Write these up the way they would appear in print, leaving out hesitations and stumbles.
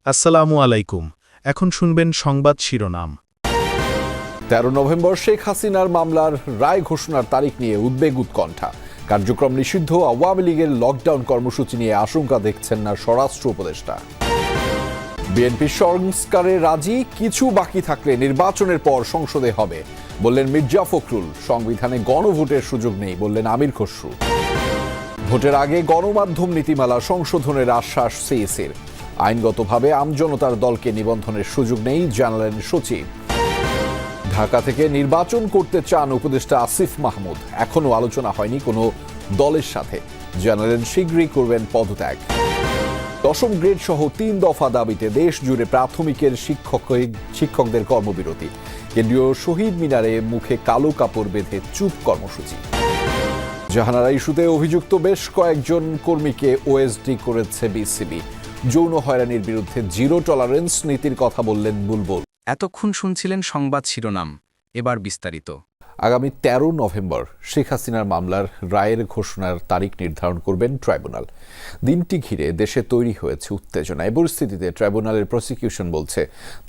আসসালামু আলাইকুম। এখন শুনবেন সংবাদ শিরোনাম। ১৩ নভেম্বর শেখ হাসিনার মামলার রায় ঘোষণার তারিখ নিয়ে উদ্বেগ উৎকণ্ঠা। কার্যক্রম নিষিদ্ধ আওয়ামী লীগের লকডাউন কর্মসূচি নিয়ে আশঙ্কা দেখছেন না স্বরাষ্ট্র উপদেষ্টা। বিএনপি সংস্কারে রাজি, কিছু বাকি থাকলে নির্বাচনের পর সংসদে হবে বললেন মির্জা ফখরুল। সংবিধানে গণভোটের সুযোগ নেই বললেন আমির খসরু। ভোটের আগে গণমাধ্যম নীতিমালা সংশোধনের আশ্বাস সিইসির। আইনগতভাবে আমজনতার দলকে নিবন্ধনের সুযোগ নেই জানালেন সচিব। ঢাকা থেকে নির্বাচন করতে চান উপদেষ্টা আসিফ মাহমুদ। এখনো আলোচনা হয়নি কোনো দলের সাথে, জানালেন শীঘ্রই করবেন পদত্যাগ। 10ম গ্রেড সহ 3 দফা দাবিতে দেশ জুড়ে প্রাথমিকের শিক্ষকদের কর্মবিরতি। কেন্দ্রীয় শহীদ মিনারে মুখে কালো কাপড় বেঁধে চুপ কর্মসূচি। জাহানারা ইস্যুতে অভিযুক্ত বেশ কয়েকজন কর্মীকে ওএসডি করেছে বিসিবি। যৌন হয়রানির বিরুদ্ধে জিরো টলারেন্স নীতির কথা বললেন বুলবুল। এতক্ষণ শুনছিলেন সংবাদ শিরোনাম, এবার বিস্তারিত। আগামী ১৩ নভেম্বর শেখ হাসিনার মামলার রায়ের ঘোষণার তারিখ নির্ধারণ করবেন ট্রাইব্যুনাল। দিনটি ঘিরে দেশে তৈরি হয়েছে উত্তেজনা। এই পরিস্থিতিতে ট্রাইব্যুনালের প্রসিকিউশন বলছে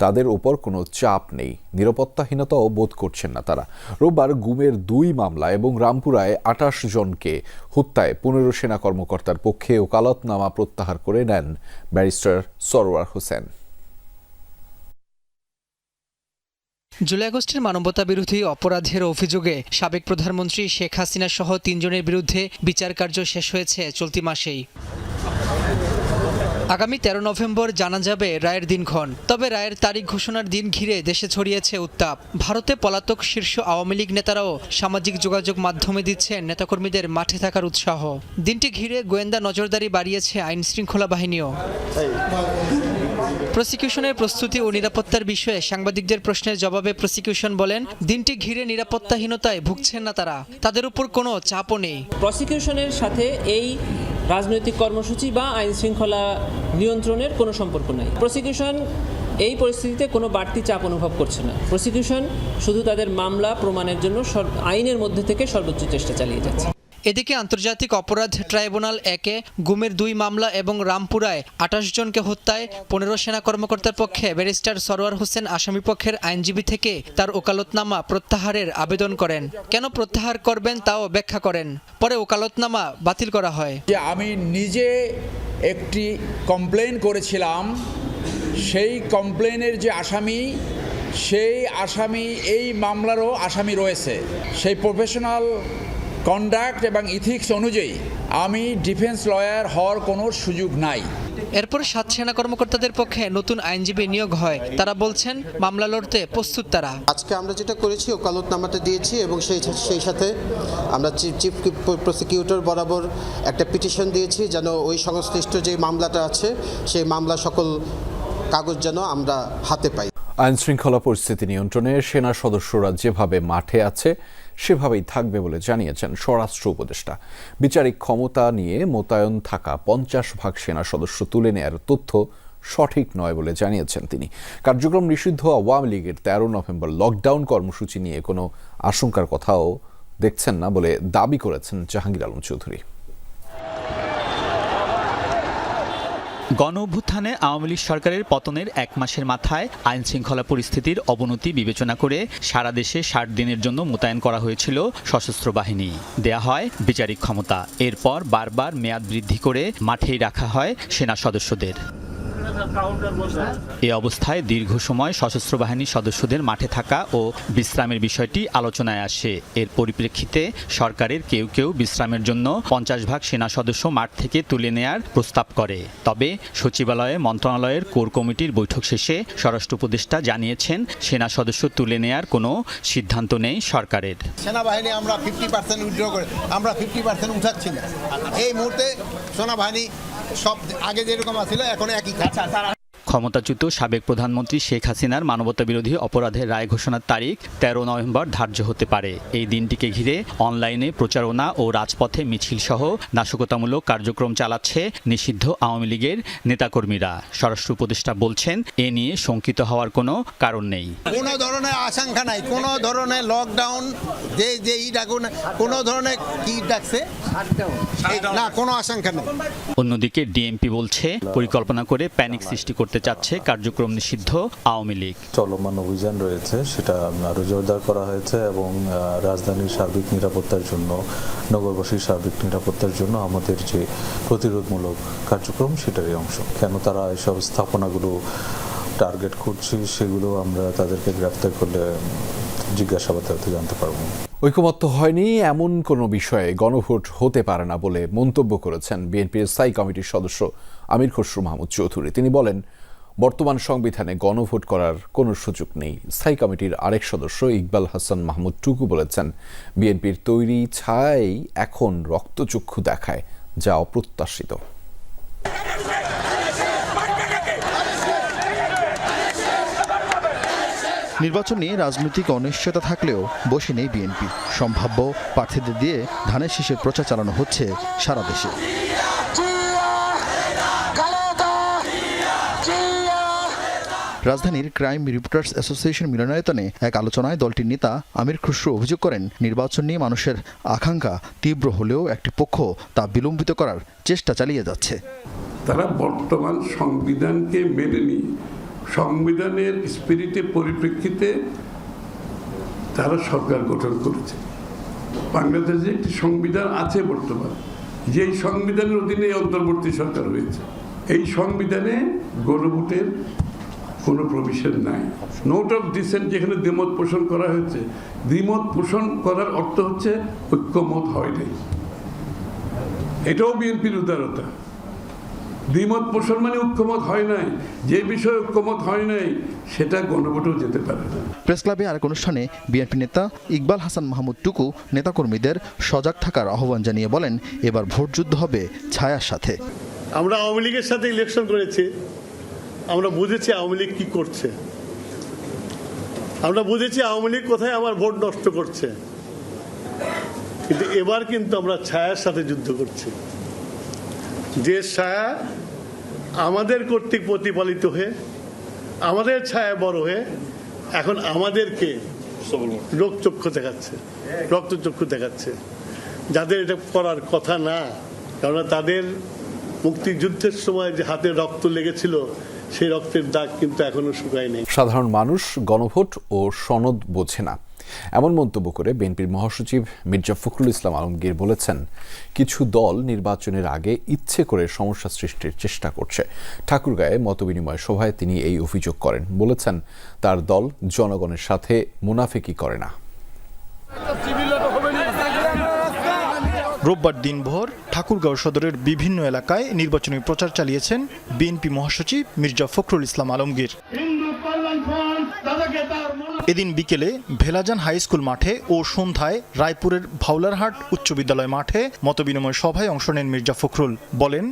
তাদের ওপর কোনো চাপ নেই, নিরাপত্তাহীনতাও বোধ করছেন না তারা। রোববার গুমের 2 মামলা এবং রামপুরায় 28 জনকে হত্যায় 15 সেনা কর্মকর্তার পক্ষে ওকালতনামা প্রত্যাহার করে নেন ব্যারিস্টার সরওয়ার হোসেন। জুলাই আগস্টের মানবতাবিরোধী অপরাধের অভিযোগে সাবেক প্রধানমন্ত্রী শেখ হাসিনা সহ 3 জনের বিরুদ্ধে বিচার কার্য শেষ হয়েছে চলতি মাসেই। আগামী 13 নভেম্বর জানা যাবে রায়ের দিনক্ষণ। তবে রায়ের তারিখ ঘোষণার দিন ঘিরে দেশে ছড়িয়েছে উত্তাপ। ভারতে পলাতক শীর্ষ আওয়ামী লীগ নেতারাও সামাজিক যোগাযোগ মাধ্যমে দিচ্ছেন নেতাকর্মীদের মাঠে থাকার উৎসাহ। দিনটি ঘিরে গোয়েন্দা নজরদারি বাড়িয়েছে আইন শৃঙ্খলা বাহিনীও। প্রসিকিউশনের প্রস্তুতি ও নিরাপত্তার বিষয়ে সাংবাদিকদের প্রশ্নের জবাবে প্রসিকিউশন বলেন, দিনটি ঘিরে নিরাপত্তাহীনতায় ভুগছেন না তারা, তাদের উপর কোনো চাপও নেই। প্রসিকিউশনের সাথে এই রাজনৈতিক কর্মসূচি বা আইন শৃঙ্খলা নিয়ন্ত্রণের কোনো সম্পর্ক নাই। প্রসিকিউশন এই পরিস্থিতিতে কোনো বাড়তি চাপ অনুভব করছে না। প্রসিকিউশন শুধু তাদের মামলা প্রমাণের জন্য আইনের মধ্যে থেকে সর্বোচ্চ চেষ্টা চালিয়ে যাচ্ছে। এদিকে আন্তর্জাতিক অপরাধ ট্রাইব্যুনাল 1-এ গুমের 2 মামলা এবং রামপুরায় 28 জনকে হত্যায় 15 সেনা কর্মকর্তার পক্ষে ব্যারিস্টার সরওয়ার হোসেন আসামিপক্ষের আইনজীবী থেকে তার ওকালতনামা প্রত্যাহারের আবেদন করেন। কেন প্রত্যাহার করবেন তাও ব্যাখ্যা করেন। পরে ওকালতনামা বাতিল করা হয়। যে আমি নিজে একটি কমপ্লেন করেছিলাম, সেই কমপ্লেনের যে আসামি, সেই আসামি এই মামলারও আসামি রয়েছে। সেই প্রফেশনাল কন্ডাক্ট এবং ইথিক্স অনুযায়ী আমি ডিফেন্স লয়ার হওয়ার কোনো সুযোগ নাই। এরপর 7 সেনা কর্মকর্তাদের পক্ষে নতুন আইনজীবী নিয়োগ হয়। তারা বলছেন মামলা লড়তে প্রস্তুত তারা। আজকে আমরা যেটা করেছি ওকালতনামাটা দিয়েছি এবং সেই সাথে আমরা চিফ প্রসিকিউটর বরাবর একটা পিটিশন দিয়েছি যেন ওই সংশ্লিষ্ট যে মামলাটা আছে সেই মামলা সকল কাগজ যেন আমরা হাতে পাই। আইন শৃঙ্খলা পরিস্থিতি নিয়ন্ত্রণে সেনা সদস্যরা যেভাবে মাঠে আছে সেভাবেই থাকবে বলে জানিয়েছেন স্বরাষ্ট্র উপদেষ্টা। বিচারিক ক্ষমতা নিয়ে মোতায়েন থাকা 50% সেনা সদস্য তুলে নেয়ার তথ্য সঠিক নয় বলে জানিয়েছেন তিনি। কার্যক্রম নিষিদ্ধ আওয়ামী লীগের 13 নভেম্বর লকডাউন কর্মসূচি নিয়ে কোনো আশঙ্কার কথাও দেখছেন না বলে দাবি করেছেন জাহাঙ্গীর আলম চৌধুরী। গণ-অভ্যুত্থানে আওয়ামী লীগ সরকারের পতনের 1 মাসের মাথায় আইন শৃঙ্খলা পরিস্থিতির অবনতি বিবেচনা করে সারা দেশে 60 দিনের জন্য মোতায়েন করা হয়েছিল সশস্ত্র বাহিনী। দেয়া হয় বিচারিক ক্ষমতা। এরপর বারবার মেয়াদ বৃদ্ধি করে মাঠেই রাখা হয় সেনা সদস্যদের। এ অবস্থায় দীর্ঘ সময় সশস্ত্র বাহিনীর সদস্যদের মাঠে থাকা ও বিশ্রামের বিষয়টি আলোচনায় আসে। এর পরিপ্রেক্ষিতে সরকারের কেউ কেউ বিশ্রামের জন্য 50% সেনা সদস্য মাঠ থেকে তুলে নেয়ার প্রস্তাব করে। তবে সচিবালয়ে মন্ত্রণালয়ের কোর কমিটির বৈঠক শেষে স্বরাষ্ট্র উপদেষ্টা জানিয়েছেন সেনা সদস্য তুলে নেয়ার কোনো সিদ্ধান্ত নেই সরকারের। সেনাবাহিনী আমরা 50% উইথড্র করে আমরা 50% উঠাচ্ছি না। এই মুহূর্তে সেনাবাহিনী সব আগে যেরকম ছিল এখন একই। ক্ষমতাচ্যুত সাবেক প্রধানমন্ত্রী শেখ হাসিনার মানবতাবিরোধী অপরাধের রায় ঘোষণার তারিখ 13 নভেম্বর ধার্য হতে পারে। এই দিনটিকে ঘিরে অনলাইনে প্রচারণা ও রাজপথে মিছিল সহ নাশকতামূলক কার্যক্রম চালাচ্ছে নিষিদ্ধ আওয়ামী লীগের নেতাকর্মীরা। স্বরাষ্ট্র উপদেষ্টা বলছেন, এ নিয়ে শঙ্কিত হওয়ার কোনো কারণ নেই। কোনো ধরনের আশঙ্কা নাই, কোনো ধরনের লকডাউন যে কোনো ধরনের কি ডাকছে না, কোনো আশঙ্কা নেই। অন্যদিকে ডিএমপি বলছে পরিকল্পনা করে প্যানিক সৃষ্টি করতে চাচ্ছে কার্যক্রম নিষিদ্ধ আওয়ামী লীগ। চলমান অভিযান রয়েছে, সেটা আরও জোরদার করা হয়েছে এবং রাজধানীর সার্বিক নিরাপত্তার জন্য, নগরবাসীর সার্বিক নিরাপত্তার জন্য আমাদের যে প্রতিরোধমূলক কার্যক্রম সেটারই অংশ। কেন তারা এসব স্থাপনাগুলো টার্গেট করছে সেগুলো আমরা তাদেরকে গ্রেফতার করলে জিজ্ঞাসাবাদ জানতে পারবো। ঐকমত্য হয়নি এমন কোনো বিষয়ে গণভোট হতে পারে না বলে মন্তব্য করেছেন বিএনপির স্থায়ী কমিটির সদস্য আমির খসরু মাহমুদ চৌধুরী। তিনি বলেন, বর্তমান সংবিধানে গণভোট করার কোনো সুযোগ নেই। স্থায়ী কমিটির আরেক সদস্য ইকবাল হাসান মাহমুদ টুকু বলেছেন, বিএনপির তৈরি ছাই এখন রক্তচক্ষু দেখায়, যা অপ্রত্যাশিত। নির্বাচন নিয়ে রাজনৈতিক অনিশ্চয়তা থাকলেও বসে নেই বিএনপি। সম্ভাব্য প্রার্থীদের দিয়ে ধানের শীষের প্রচার চালানো হচ্ছে সারা দেশে। রাজধানীর ক্রাইম রিপোর্টার্স অ্যাসোসিয়েশন মিলনায়তনে এক আলোচনায় দলটির নেতা আমির খসরু অভিযোগ করেন, নির্বাচন নিয়ে মানুষের আকাঙ্ক্ষা তীব্র হলেও একটি পক্ষ তা বিলম্বিত করার চেষ্টা চালিয়ে যাচ্ছে। তারা বর্তমান সংবিধানকে মেনে নিয়ে সংবিধানের স্পিরিটের পরিপ্রেক্ষিতে তারা সরকার গঠন করেছে। বাংলাদেশে একটি সংবিধান আছে বর্তমান, যেই সংবিধানের অধীনে অন্তর্বর্তী সরকার হয়েছে। এই সংবিধানে গণভোটের কোনো প্রভিশন নাই। নোট অফ ডিসেন্ট যেখানে দ্বিমত পোষণ করা হয়েছে, দ্বিমত পোষণ করার অর্থ হচ্ছে ঐক্যমত হয় নাই। এটাও বিএনপির উদারতা। দ্বিমত পোষণ মানে ঐক্যমত হয় নাই, যে বিষয়ে ঐক্যমত হয় নাই সেটা গণভোটেও যেতে পারে না। প্রেস ক্লাবে আরেক অনুষ্ঠানে বিএনপি নেতা ইকবাল হাসান মাহমুদ টুকু নেতাকর্মীদের সজাগ থাকার আহ্বান জানিয়ে বলেন, এবার ভোটযুদ্ধ হবে ছায়ার সাথে। আমরা আওয়ামী লীগের সাথে ইলেকশন করেছি, আমরা বুঝেছি আওয়ামী লীগ কি করছে, আমরা বুঝেছি আওয়ামী লীগ কোথায় আমার ভোট নষ্ট করছে। কিন্তু এবার কিন্তু আমরা ছায়ার সাথে যুদ্ধ করছি, যে ছায়া আমাদের কর্তৃক প্রতিপালিত হয়ে, আমাদের ছায়া বড় হয়ে এখন আমাদেরকে রক্তচক্ষু দেখাচ্ছে, যাদের এটা করার কথা না। কারণ তাদের মুক্তিযুদ্ধের সময় যে হাতে রক্ত লেগেছিল, সেই রক্তের দাগ কিন্তু এখনো শুকায় নেই। সাধারণ মানুষ গণভোট ও সনদ বোঝে না, এমন মন্তব্য করে বিএনপির মহাসচিব মির্জা ফখরুল ইসলাম আলমগীর বলেছেন, কিছু দল নির্বাচনের আগে ইচ্ছে করে সমস্যা সৃষ্টির চেষ্টা করছে। ঠাকুরগাঁয়ে মতবিনিময় সভায় তিনি এই অভিযোগ করেন। বলেছেন, তার দল জনগণের সাথে মুনাফিকি করে না। রোববার দিনভর ঠাকুরগাঁও সদরের বিভিন্ন এলাকায় নির্বাচনী প্রচার চালিয়েছেন বিএনপি মহাসচিব মির্জা ফখরুল ইসলাম আলমগীর। এদিন বিকেলে ভেলাজান হাই স্কুল মাঠে ও সন্ধ্যায় রায়পুরের ভাওলারহাট উচ্চ বিদ্যালয় মাঠে মতবিনিময় সভায় অংশ নেন মির্জা ফখরুল। বলেন,